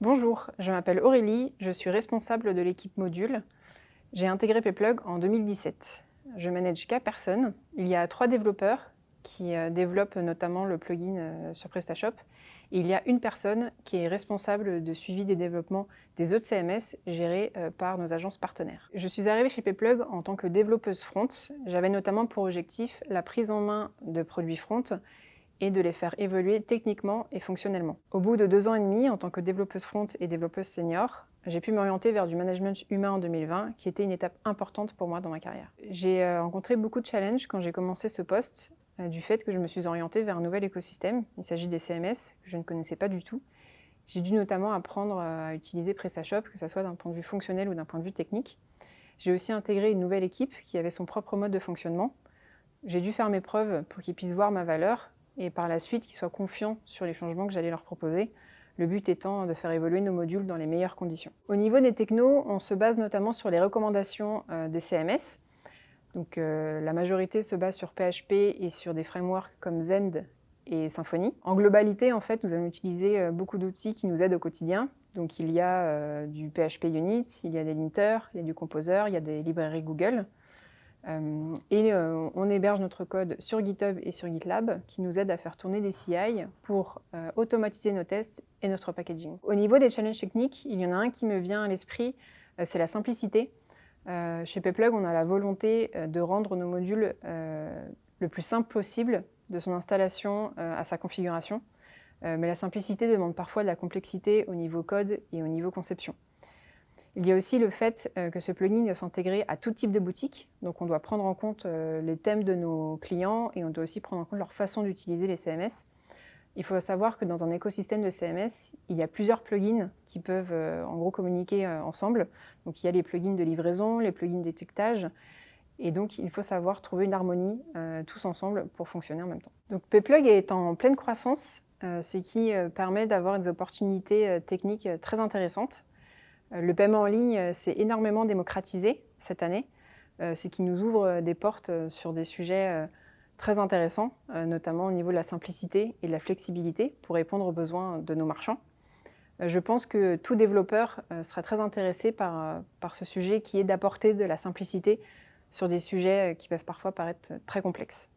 Bonjour, je m'appelle Aurélie, je suis responsable de l'équipe module. J'ai intégré Payplug en 2017. Je manage 4 personnes. Il y a 3 développeurs qui développent notamment le plugin sur PrestaShop. Et il y a une personne qui est responsable de suivi des développements des autres CMS gérés par nos agences partenaires. Je suis arrivée chez Payplug en tant que développeuse front. J'avais notamment pour objectif la prise en main de produits front et de les faire évoluer techniquement et fonctionnellement. Au bout de 2 ans et demi, en tant que développeuse front et développeuse senior, j'ai pu m'orienter vers du management humain en 2020, qui était une étape importante pour moi dans ma carrière. J'ai rencontré beaucoup de challenges quand j'ai commencé ce poste, du fait que je me suis orientée vers un nouvel écosystème. Il s'agit des CMS, que je ne connaissais pas du tout. J'ai dû notamment apprendre à utiliser PrestaShop, que ce soit d'un point de vue fonctionnel ou d'un point de vue technique. J'ai aussi intégré une nouvelle équipe qui avait son propre mode de fonctionnement. J'ai dû faire mes preuves pour qu'ils puissent voir ma valeur et par la suite qu'ils soient confiants sur les changements que j'allais leur proposer, le but étant de faire évoluer nos modules dans les meilleures conditions. Au niveau des technos, on se base notamment sur les recommandations des CMS. Donc, la majorité se base sur PHP et sur des frameworks comme Zend et Symfony. En globalité, en fait, nous allons utiliser beaucoup d'outils qui nous aident au quotidien. Donc, il y a du PHP Unit, il y a des linters, il y a du Composer, il y a des librairies Google. On héberge notre code sur GitHub et sur GitLab qui nous aide à faire tourner des CI pour automatiser nos tests et notre packaging. Au niveau des challenges techniques, il y en a un qui me vient à l'esprit, c'est la simplicité. Chez Payplug, on a la volonté de rendre nos modules le plus simple possible, de son installation à sa configuration. Mais la simplicité demande parfois de la complexité au niveau code et au niveau conception. Il y a aussi le fait que ce plugin doit s'intégrer à tout type de boutique. Donc on doit prendre en compte les thèmes de nos clients et on doit aussi prendre en compte leur façon d'utiliser les CMS. Il faut savoir que dans un écosystème de CMS, il y a plusieurs plugins qui peuvent en gros communiquer ensemble. Donc il y a les plugins de livraison, les plugins d'étiquetage. Et donc il faut savoir trouver une harmonie tous ensemble pour fonctionner en même temps. Donc Payplug est en pleine croissance, ce qui permet d'avoir des opportunités techniques très intéressantes. Le paiement en ligne s'est énormément démocratisé cette année, ce qui nous ouvre des portes sur des sujets très intéressants, notamment au niveau de la simplicité et de la flexibilité pour répondre aux besoins de nos marchands. Je pense que tout développeur sera très intéressé par ce sujet qui est d'apporter de la simplicité sur des sujets qui peuvent parfois paraître très complexes.